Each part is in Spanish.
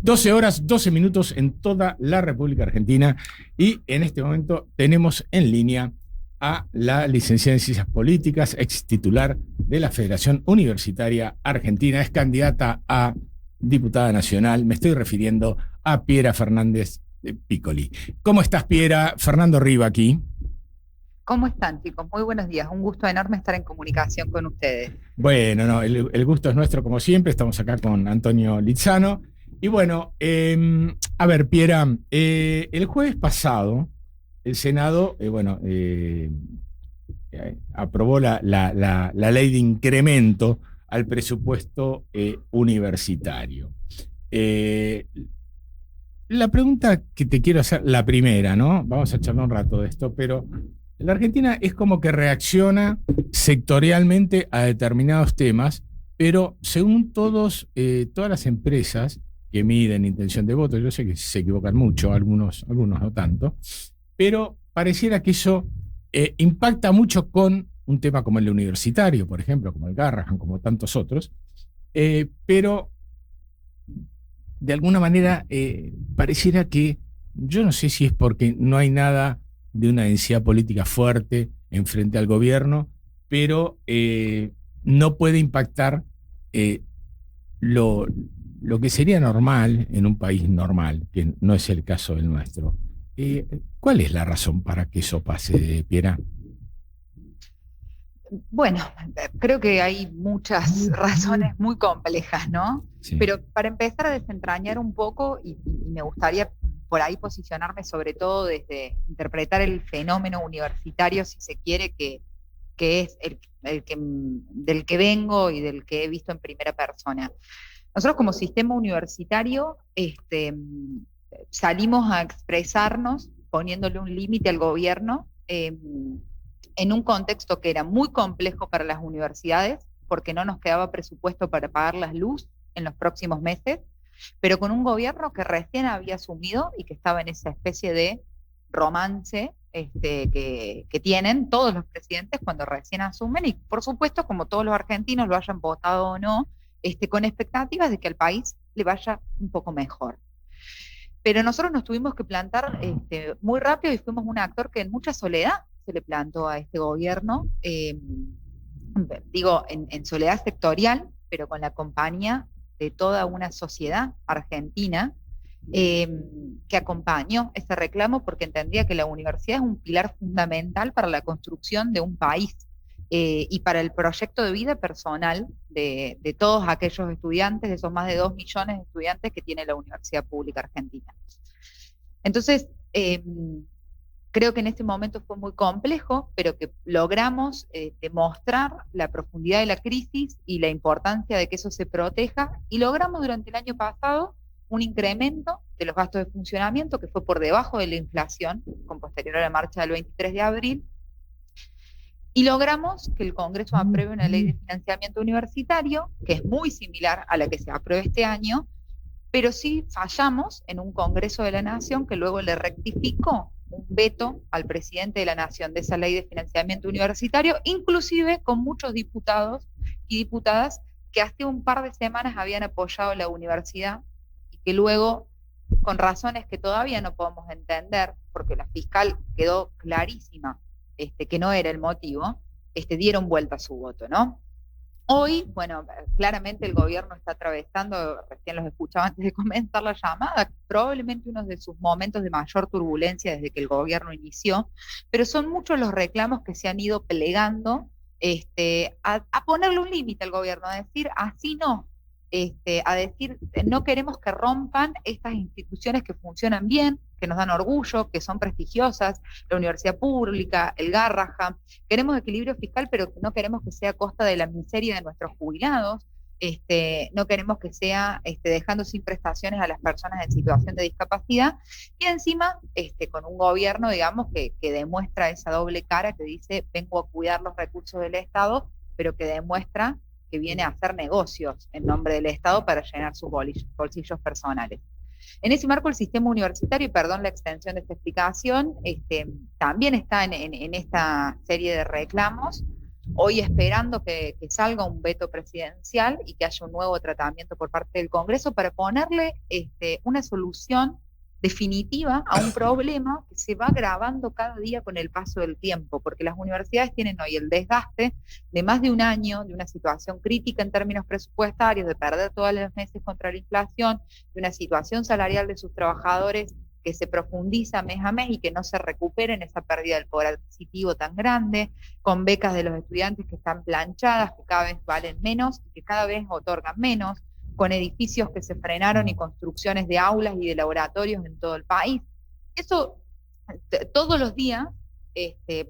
12 horas, 12 minutos en toda la República Argentina y en este momento tenemos en línea a la licenciada en Ciencias Políticas, ex titular de la Federación Universitaria Argentina, es candidata a diputada nacional. Me estoy refiriendo a Piera Fernández de Piccoli. ¿Cómo estás, Piera? Fernando Riva aquí. ¿Cómo están, chicos? Muy buenos días. Un gusto enorme estar en comunicación con ustedes. Bueno, no, el gusto es nuestro como siempre. Estamos acá con Antonio Lizano. Y bueno, a ver, Piera, el jueves pasado el Senado, aprobó la ley de incremento al presupuesto universitario. La pregunta que te quiero hacer, la primera, ¿no? Vamos a charlar un rato de esto, pero la Argentina es como que reacciona sectorialmente a determinados temas, pero según todas las empresas que miden intención de voto, yo sé que se equivocan mucho, algunos no tanto, pero pareciera que eso impacta mucho con un tema como el universitario, por ejemplo, como el Garrahan, como tantos otros, pero de alguna manera pareciera que, yo no sé si es porque no hay nada de una densidad política fuerte en frente al gobierno, pero no puede impactar lo que sería normal en un país normal, que no es el caso del nuestro. ¿Cuál es la razón para que eso pase, Piera? Bueno, creo que hay muchas razones muy complejas, ¿no? Sí. Pero para empezar a desentrañar un poco, y me gustaría por ahí posicionarme sobre todo desde interpretar el fenómeno universitario, si se quiere, que es del que vengo y del que he visto en primera persona. Nosotros como sistema universitario salimos a expresarnos poniéndole un límite al gobierno en un contexto que era muy complejo para las universidades, porque no nos quedaba presupuesto para pagar las luz en los próximos meses, pero con un gobierno que recién había asumido y que estaba en esa especie de romance que tienen todos los presidentes cuando recién asumen, y por supuesto, como todos los argentinos lo hayan votado o no, con expectativas de que al país le vaya un poco mejor. Pero nosotros nos tuvimos que plantar muy rápido y fuimos un actor que en mucha soledad se le plantó a este gobierno, digo, en soledad sectorial, pero con la compañía de toda una sociedad argentina que acompañó ese reclamo porque entendía que la universidad es un pilar fundamental para la construcción de un país y para el proyecto de vida personal de todos aquellos estudiantes, de esos más de 2 millones de estudiantes que tiene la Universidad Pública Argentina. Entonces, creo que en este momento fue muy complejo, pero que logramos demostrar la profundidad de la crisis y la importancia de que eso se proteja, y logramos durante el año pasado un incremento de los gastos de funcionamiento que fue por debajo de la inflación, con posterior a la marcha del 23 de abril, y logramos que el Congreso apruebe una ley de financiamiento universitario, que es muy similar a la que se aprueba este año, pero sí fallamos en un Congreso de la Nación que luego le rectificó un veto al presidente de la Nación de esa ley de financiamiento universitario, inclusive con muchos diputados y diputadas que hace un par de semanas habían apoyado la universidad y que luego, con razones que todavía no podemos entender, porque la fiscal quedó clarísima que no era el motivo, dieron vuelta a su voto, ¿no? Hoy, bueno, claramente el gobierno está atravesando, recién los escuchaba antes de comenzar la llamada, probablemente uno de sus momentos de mayor turbulencia desde que el gobierno inició, pero son muchos los reclamos que se han ido plegando a ponerle un límite al gobierno, a decir, así no, a decir, no queremos que rompan estas instituciones que funcionan bien, que nos dan orgullo, que son prestigiosas, la universidad pública, el Garrahan. Queremos equilibrio fiscal, pero no queremos que sea a costa de la miseria de nuestros jubilados. No queremos que sea dejando sin prestaciones a las personas en situación de discapacidad, y encima con un gobierno, digamos, que demuestra esa doble cara, que dice, vengo a cuidar los recursos del Estado, pero que demuestra que viene a hacer negocios en nombre del Estado para llenar sus bolsillos personales. En ese marco, el sistema universitario, y perdón la extensión de esta explicación, también está en esta serie de reclamos, hoy esperando que salga un veto presidencial y que haya un nuevo tratamiento por parte del Congreso para ponerle una solución definitiva a un problema que se va agravando cada día con el paso del tiempo, porque las universidades tienen hoy el desgaste de más de un año, de una situación crítica en términos presupuestarios, de perder todos los meses contra la inflación, de una situación salarial de sus trabajadores que se profundiza mes a mes y que no se recuperen esa pérdida del poder adquisitivo tan grande, con becas de los estudiantes que están planchadas, que cada vez valen menos y que cada vez otorgan menos, con edificios que se frenaron y construcciones de aulas y de laboratorios en todo el país. Eso todos los días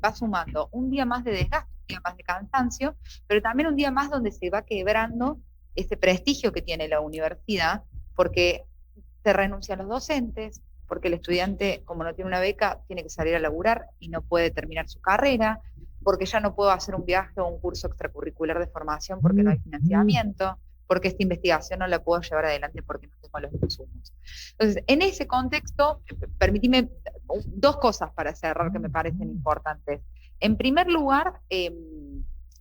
va sumando un día más de desgaste, un día más de cansancio, pero también un día más donde se va quebrando ese prestigio que tiene la universidad, porque se renuncian los docentes, porque el estudiante, como no tiene una beca, tiene que salir a laburar y no puede terminar su carrera, porque ya no puedo hacer un viaje o un curso extracurricular de formación porque no hay financiamiento, porque esta investigación no la puedo llevar adelante porque no tengo los insumos. Entonces, en ese contexto, permíteme dos cosas para cerrar que me parecen importantes. En primer lugar,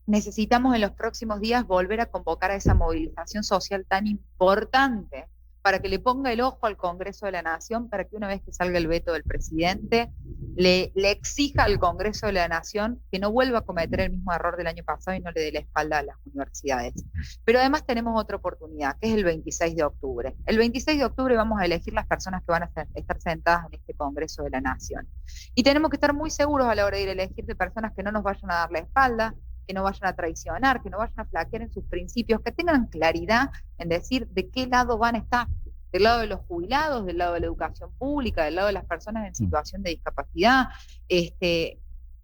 necesitamos en los próximos días volver a convocar a esa movilización social tan importante para que le ponga el ojo al Congreso de la Nación, para que una vez que salga el veto del presidente, le exija al Congreso de la Nación que no vuelva a cometer el mismo error del año pasado y no le dé la espalda a las universidades. Pero además tenemos otra oportunidad, que es el 26 de octubre. El 26 de octubre vamos a elegir las personas que van a estar sentadas en este Congreso de la Nación. Y tenemos que estar muy seguros a la hora de ir a elegir de personas que no nos vayan a dar la espalda, que no vayan a traicionar, que no vayan a flaquear en sus principios, que tengan claridad en decir de qué lado van a estar, del lado de los jubilados, del lado de la educación pública, del lado de las personas en situación de discapacidad,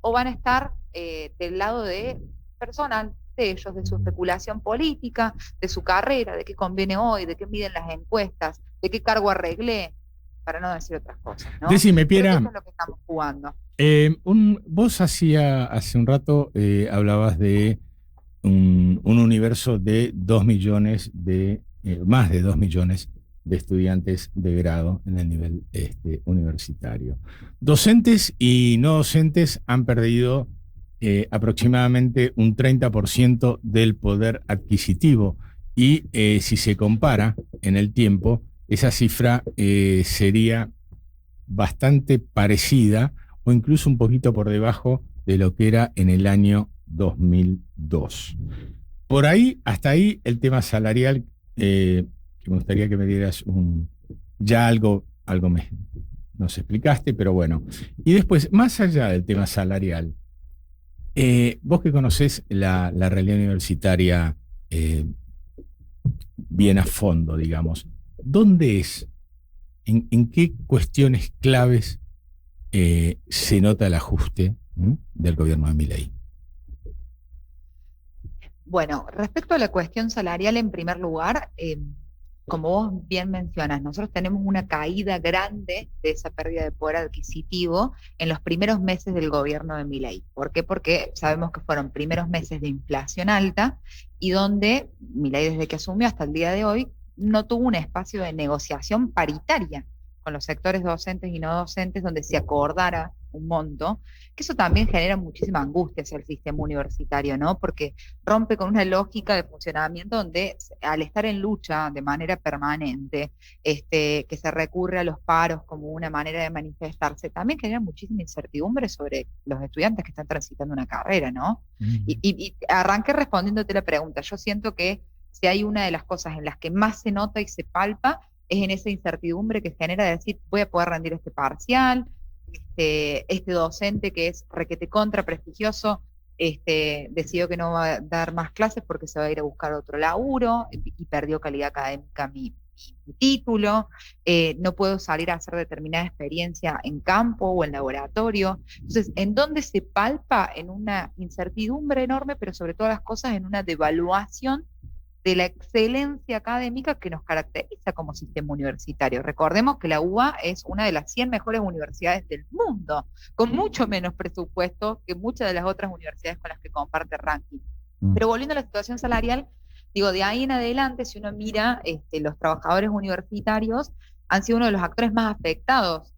o van a estar del lado de personal de ellos, de su especulación política, de su carrera, de qué conviene hoy, de qué miden las encuestas, de qué cargo arreglé, para no decir otras cosas, ¿no? Decime, Piera, eso es lo que estamos jugando. Vos hace un rato hablabas de un universo de 2 millones más de 2 millones de estudiantes de grado en el nivel universitario. Docentes y no docentes han perdido aproximadamente un 30% del poder adquisitivo y si se compara en el tiempo, esa cifra sería bastante parecida o incluso un poquito por debajo de lo que era en el año 2002. Por ahí, hasta ahí, el tema salarial, que me gustaría que me dieras algo nos explicaste, pero bueno. Y después, más allá del tema salarial, vos que conocés la realidad universitaria bien a fondo, digamos, ¿dónde es? ¿En qué cuestiones claves se nota el ajuste del gobierno de Milei? Bueno, respecto a la cuestión salarial, en primer lugar, como vos bien mencionas, nosotros tenemos una caída grande de esa pérdida de poder adquisitivo en los primeros meses del gobierno de Milei. ¿Por qué? Porque sabemos que fueron primeros meses de inflación alta y donde Milei, desde que asumió hasta el día de hoy, no tuvo un espacio de negociación paritaria con los sectores docentes y no docentes donde se acordara un monto, que eso también genera muchísima angustia hacia el sistema universitario, ¿no? Porque rompe con una lógica de funcionamiento donde al estar en lucha de manera permanente, que se recurre a los paros como una manera de manifestarse, también genera muchísima incertidumbre sobre los estudiantes que están transitando una carrera, ¿no? Y arranqué respondiéndote la pregunta. Yo siento que si hay una de las cosas en las que más se nota y se palpa, es en esa incertidumbre que genera de decir, voy a poder rendir este parcial, este docente que es requete contra prestigioso, decidió que no va a dar más clases porque se va a ir a buscar otro laburo y perdió calidad académica mi título, no puedo salir a hacer determinada experiencia en campo o en laboratorio. Entonces, ¿en dónde se palpa? En una incertidumbre enorme, pero sobre todas las cosas en una devaluación de la excelencia académica que nos caracteriza como sistema universitario. Recordemos que la UBA es una de las 100 mejores universidades del mundo, con mucho menos presupuesto que muchas de las otras universidades con las que comparte ranking. Pero volviendo a la situación salarial, digo, de ahí en adelante, si uno mira, los trabajadores universitarios han sido uno de los actores más afectados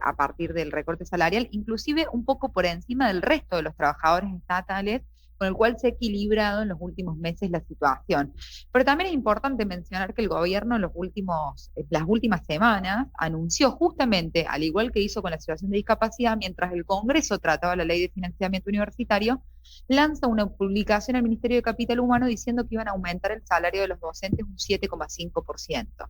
a partir del recorte salarial, inclusive un poco por encima del resto de los trabajadores estatales, con el cual se ha equilibrado en los últimos meses la situación. Pero también es importante mencionar que el gobierno en las últimas semanas anunció justamente, al igual que hizo con la situación de discapacidad, mientras el Congreso trataba la ley de financiamiento universitario, lanza una publicación al Ministerio de Capital Humano diciendo que iban a aumentar el salario de los docentes un 7,5%.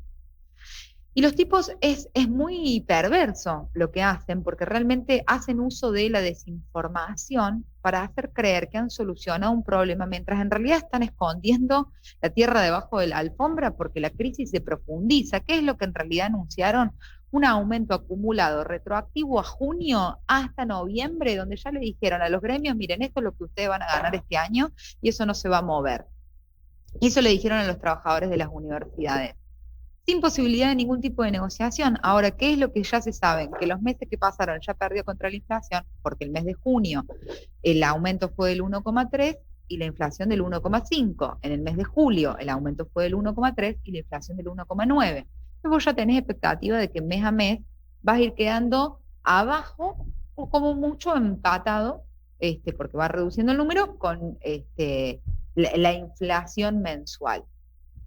Y los tipos es muy perverso lo que hacen, porque realmente hacen uso de la desinformación para hacer creer que han solucionado un problema, mientras en realidad están escondiendo la tierra debajo de la alfombra porque la crisis se profundiza. ¿Qué es lo que en realidad anunciaron? Un aumento acumulado retroactivo a junio hasta noviembre, donde ya le dijeron a los gremios, miren, esto es lo que ustedes van a ganar este año y eso no se va a mover. Y eso le dijeron a los trabajadores de las universidades, sin posibilidad de ningún tipo de negociación. Ahora, ¿qué es lo que ya se sabe? Que los meses que pasaron ya perdió contra la inflación, porque el mes de junio el aumento fue del 1,3 y la inflación del 1,5. En el mes de julio el aumento fue del 1,3 y la inflación del 1,9. Entonces vos ya tenés expectativa de que mes a mes vas a ir quedando abajo o como mucho empatado, porque va reduciendo el número con la inflación mensual.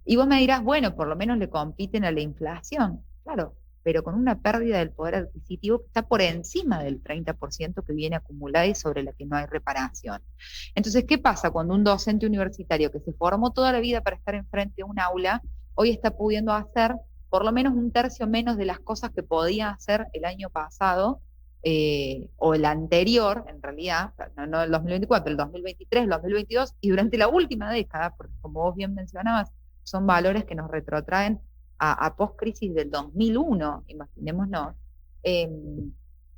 Y vos me dirás, bueno, por lo menos le compiten a la inflación, claro, pero con una pérdida del poder adquisitivo que está por encima del 30% que viene acumulada y sobre la que no hay reparación. Entonces, ¿qué pasa cuando un docente universitario que se formó toda la vida para estar enfrente de un aula, hoy está pudiendo hacer por lo menos un tercio menos de las cosas que podía hacer el año pasado, o el anterior, en realidad, no el 2024, el 2023, el 2022, y durante la última década, porque como vos bien mencionabas, son valores que nos retrotraen a post-crisis del 2001, imaginémonos,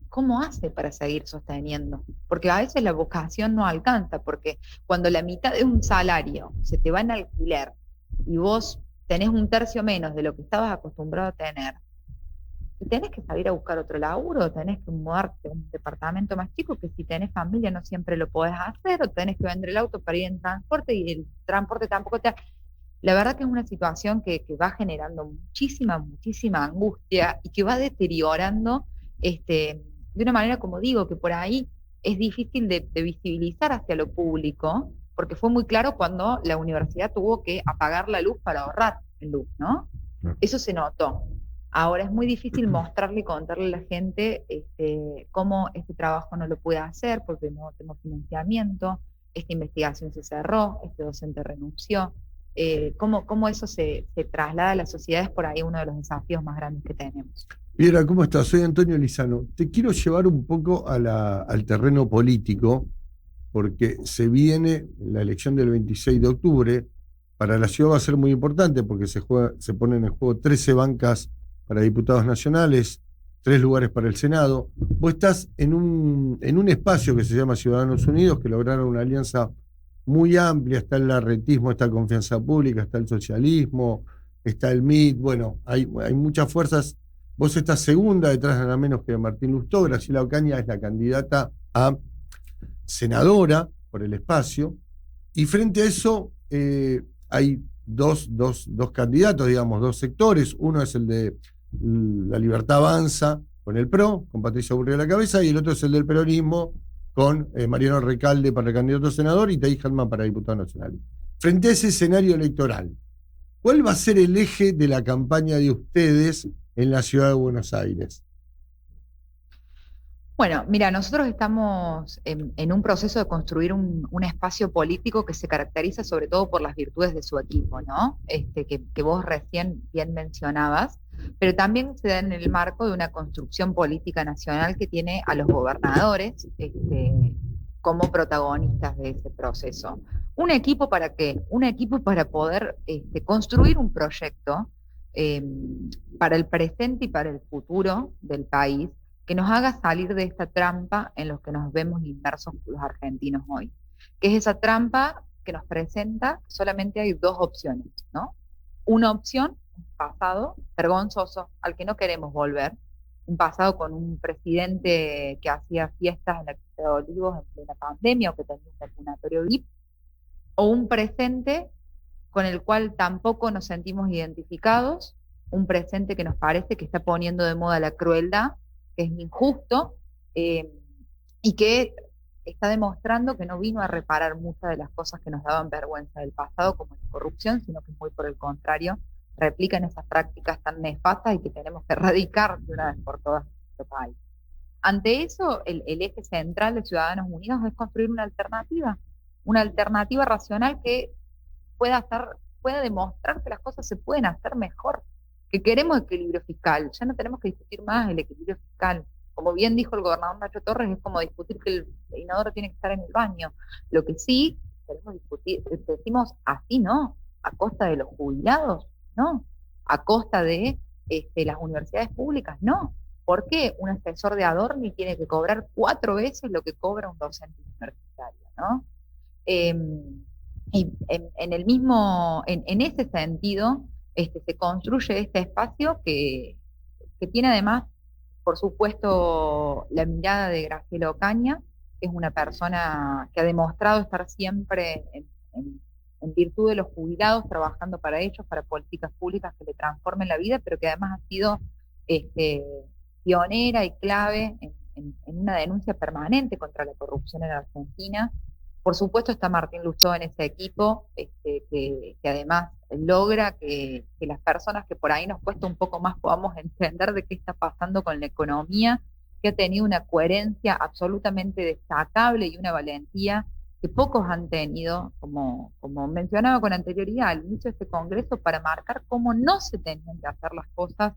¿cómo hace para seguir sosteniendo? Porque a veces la vocación no alcanza, porque cuando la mitad de un salario se te va en alquiler y vos tenés un tercio menos de lo que estabas acostumbrado a tener, y tenés que salir a buscar otro laburo, tenés que mudarte a un departamento más chico, que si tenés familia no siempre lo podés hacer, o tenés que vender el auto para ir en transporte y el transporte tampoco te... La verdad que es una situación que va generando muchísima angustia y que va deteriorando de una manera, como digo, que por ahí es difícil de visibilizar hacia lo público, porque fue muy claro cuando la universidad tuvo que apagar la luz para ahorrar en luz, ¿no? Eso se notó. Ahora es muy difícil mostrarle y contarle a la gente cómo este trabajo no lo puede hacer porque no tengo financiamiento, esta investigación se cerró, este docente renunció. Cómo eso se traslada a la sociedad es por ahí uno de los desafíos más grandes que tenemos. Piedra, ¿cómo estás? Soy Antonio Lizano. Te quiero llevar un poco al terreno político, porque se viene la elección del 26 de octubre. Para la ciudad va a ser muy importante porque se ponen en juego 13 bancas para diputados nacionales, 3 lugares para el Senado. Vos estás en un espacio que se llama Ciudadanos Unidos, que lograron una alianza muy amplia. Está el larretismo, está Confianza Pública, está el socialismo, está el MIT. Bueno, hay muchas fuerzas. Vos estás segunda, detrás nada menos que de Martín Lustó. Graciela Ocaña es la candidata a senadora por el espacio. Y frente a eso hay dos candidatos, digamos, dos sectores. Uno es el de La Libertad Avanza con el PRO, con Patricia Burri a la cabeza, y el otro es el del peronismo, con Mariano Recalde para candidato a senador y Thais Hartmann para diputado nacional. Frente a ese escenario electoral, ¿cuál va a ser el eje de la campaña de ustedes en la ciudad de Buenos Aires? Bueno, mira, nosotros estamos en un proceso de construir un espacio político que se caracteriza sobre todo por las virtudes de su equipo, ¿no? Que vos recién bien mencionabas, pero también se da en el marco de una construcción política nacional que tiene a los gobernadores como protagonistas de ese proceso. ¿Un equipo para qué? Un equipo para poder construir un proyecto para el presente y para el futuro del país, que nos haga salir de esta trampa en la que nos vemos inmersos los argentinos hoy, que es esa trampa que nos presenta que solamente hay dos opciones, ¿no? Una opción, un pasado vergonzoso al que no queremos volver, un pasado con un presidente que hacía fiestas en la Quinta de Olivos en plena pandemia o que tenía un vacunatorio VIP, o un presente con el cual tampoco nos sentimos identificados, un presente que nos parece que está poniendo de moda la crueldad, que es injusto, y que está demostrando que no vino a reparar muchas de las cosas que nos daban vergüenza del pasado, como la corrupción, sino que es muy por el contrario, replican esas prácticas tan nefastas y que tenemos que erradicar de una vez por todas en nuestro país. Ante eso, el eje central de Ciudadanos Unidos es construir una alternativa racional que pueda demostrar que las ccosas se pueden hacer mejor, que queremos equilibrio fiscal, ya no tenemos que discutir más el equilibrio fiscal. Como bien dijo el gobernador Nacho Torres, es como discutir que el inodoro tiene que estar en el baño. Lo que sí queremos discutir, decimos así, ¿no? A costa de los jubilados, ¿no? A costa de las universidades públicas, ¿no? ¿Por qué un asesor de Adorni tiene que cobrar 4 veces lo que cobra un docente universitario, ¿no? Y en ese sentido, se construye este espacio que tiene además, por supuesto, la mirada de Graciela Ocaña, que es una persona que ha demostrado estar siempre en virtud de los jubilados, trabajando para ellos, para políticas públicas que le transformen la vida, pero que además ha sido pionera y clave en una denuncia permanente contra la corrupción en Argentina. Por supuesto está Martín Lustó en ese equipo, que además logra que las personas que por ahí nos cuesta un poco más podamos entender de qué está pasando con la economía, que ha tenido una coherencia absolutamente destacable y una valentía que pocos han tenido, como mencionaba con anterioridad al inicio de este Congreso, para marcar cómo no se tenían que hacer las cosas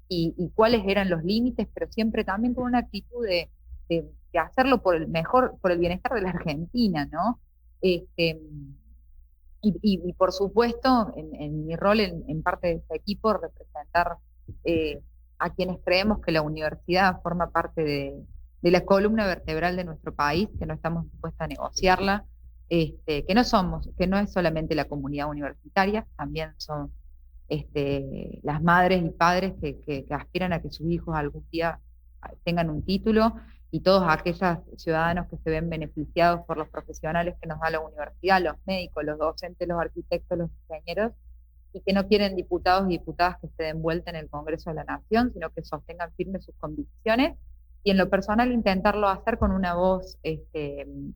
y cuáles eran los límites, pero siempre también con una actitud de hacerlo por el bienestar de la Argentina, ¿no? Y por supuesto, en mi rol en parte de este equipo, representar a quienes creemos que la universidad forma parte de la columna vertebral de nuestro país, que no estamos dispuestos a negociarla, que no es solamente la comunidad universitaria, también son las madres y padres que aspiran a que sus hijos algún día tengan un título, y todos aquellos ciudadanos que se ven beneficiados por los profesionales que nos da la universidad, los médicos, los docentes, los arquitectos, los ingenieros, y que no quieren diputados y diputadas que estén envueltos en el Congreso de la Nación, sino que sostengan firmes sus convicciones, y en lo personal intentarlo hacer con una voz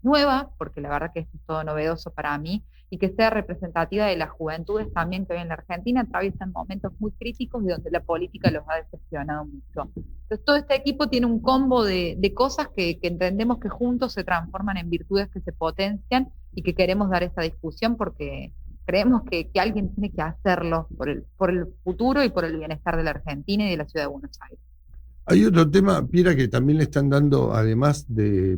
nueva, porque la verdad que esto es todo novedoso para mí, y que sea representativa de las juventudes también que hoy en la Argentina atraviesan momentos muy críticos y donde la política los ha decepcionado mucho. Entonces todo este equipo tiene un combo de cosas que entendemos que juntos se transforman en virtudes que se potencian y que queremos dar esta discusión porque creemos que alguien tiene que hacerlo por el futuro y por el bienestar de la Argentina y de la ciudad de Buenos Aires. Hay otro tema, Piera, que también le están dando, además de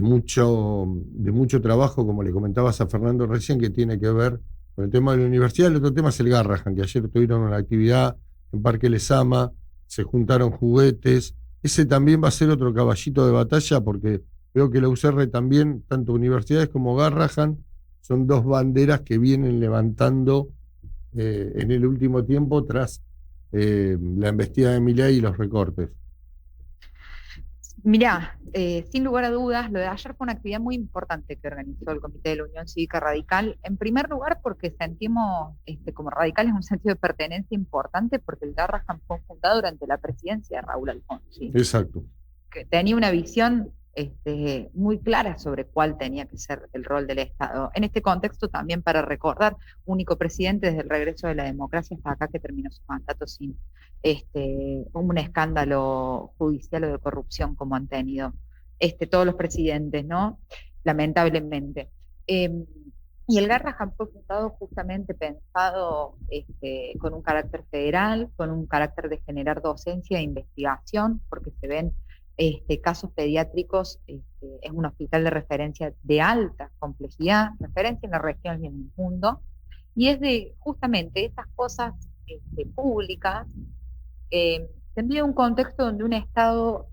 mucho trabajo, como le comentabas a Fernando recién, que tiene que ver con el tema de la universidad. El otro tema es el Garrahan, que ayer tuvieron una actividad en Parque Lezama, se juntaron juguetes. Ese también va a ser otro caballito de batalla, porque veo que la UCR también, tanto universidades como Garrahan, son dos banderas que vienen levantando en el último tiempo tras la embestida de Milei y los recortes. Mirá, sin lugar a dudas, lo de ayer fue una actividad muy importante que organizó el Comité de la Unión Cívica Radical. En primer lugar, porque sentimos como radicales un sentido de pertenencia importante, porque el Garrahan fue fundado durante la presidencia de Raúl Alfonsín. Exacto. Que tenía una visión muy clara sobre cuál tenía que ser el rol del Estado. En este contexto también para recordar, único presidente desde el regreso de la democracia hasta acá que terminó su mandato sin un escándalo judicial o de corrupción como han tenido todos los presidentes, ¿no? Lamentablemente. Y el Garrahan fue fundado justamente pensado con un carácter federal, con un carácter de generar docencia e investigación, porque se ven casos pediátricos, es un hospital de referencia de alta complejidad, referencia en la región y en el mundo, y es de justamente esas cosas públicas, en medio de un contexto donde un Estado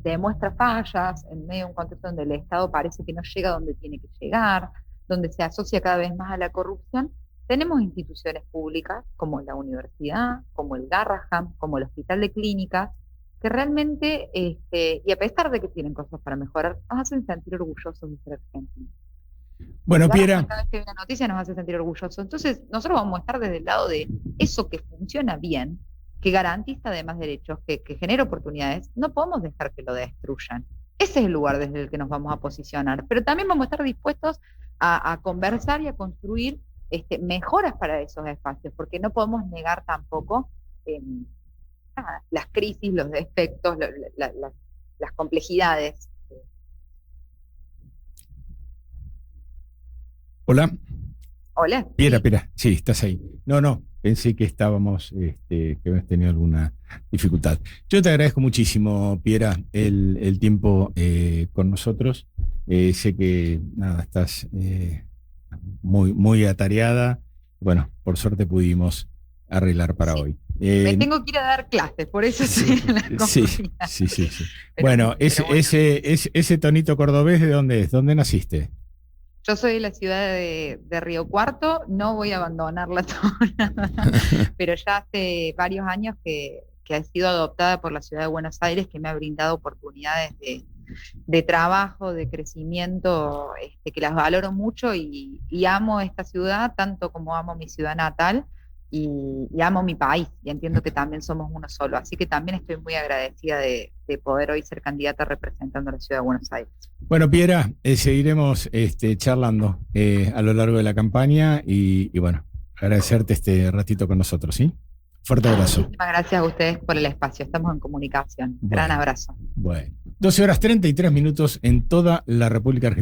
demuestra fallas, en medio de un contexto donde el Estado parece que no llega donde tiene que llegar, donde se asocia cada vez más a la corrupción. Tenemos instituciones públicas como la universidad, como el Garrahan, como el Hospital de Clínicas, que realmente, y a pesar de que tienen cosas para mejorar, nos hacen sentir orgullosos de ser argentinos. Bueno, Piera. Cada vez que hay una noticia nos hace sentir orgullosos. Entonces, nosotros vamos a estar desde el lado de eso que funciona bien, que garantiza además derechos, que genera oportunidades. No podemos dejar que lo destruyan. Ese es el lugar desde el que nos vamos a posicionar. Pero también vamos a estar dispuestos a conversar y a construir mejoras para esos espacios, porque no podemos negar tampoco las crisis, los defectos, las complejidades. Hola. Hola. Piera, sí, estás ahí. No, pensé que estábamos, que habías tenido alguna dificultad. Yo te agradezco muchísimo, Piera, el tiempo con nosotros. Sé que estás muy, muy atareada. Bueno, por suerte pudimos arreglar para hoy. Me tengo que ir a dar clases, por eso estoy en la compañía. Sí. Bueno, ese tonito cordobés, ¿de dónde es? ¿Dónde naciste? Yo soy de la ciudad de Río Cuarto, no voy a abandonar la zona, pero ya hace varios años que he sido adoptada por la ciudad de Buenos Aires, que me ha brindado oportunidades de trabajo, de crecimiento, que las valoro mucho y amo esta ciudad tanto como amo mi ciudad natal y amo mi país, y entiendo que también somos uno solo, así que también estoy muy agradecida de poder hoy ser candidata representando a la ciudad de Buenos Aires. Bueno, Piera, seguiremos charlando a lo largo de la campaña y bueno, agradecerte este ratito con nosotros, ¿sí? Fuerte abrazo. Muchísimas gracias a ustedes por el espacio, estamos en comunicación. Gran abrazo. Bueno, 12 horas 33 minutos en toda la República Argentina.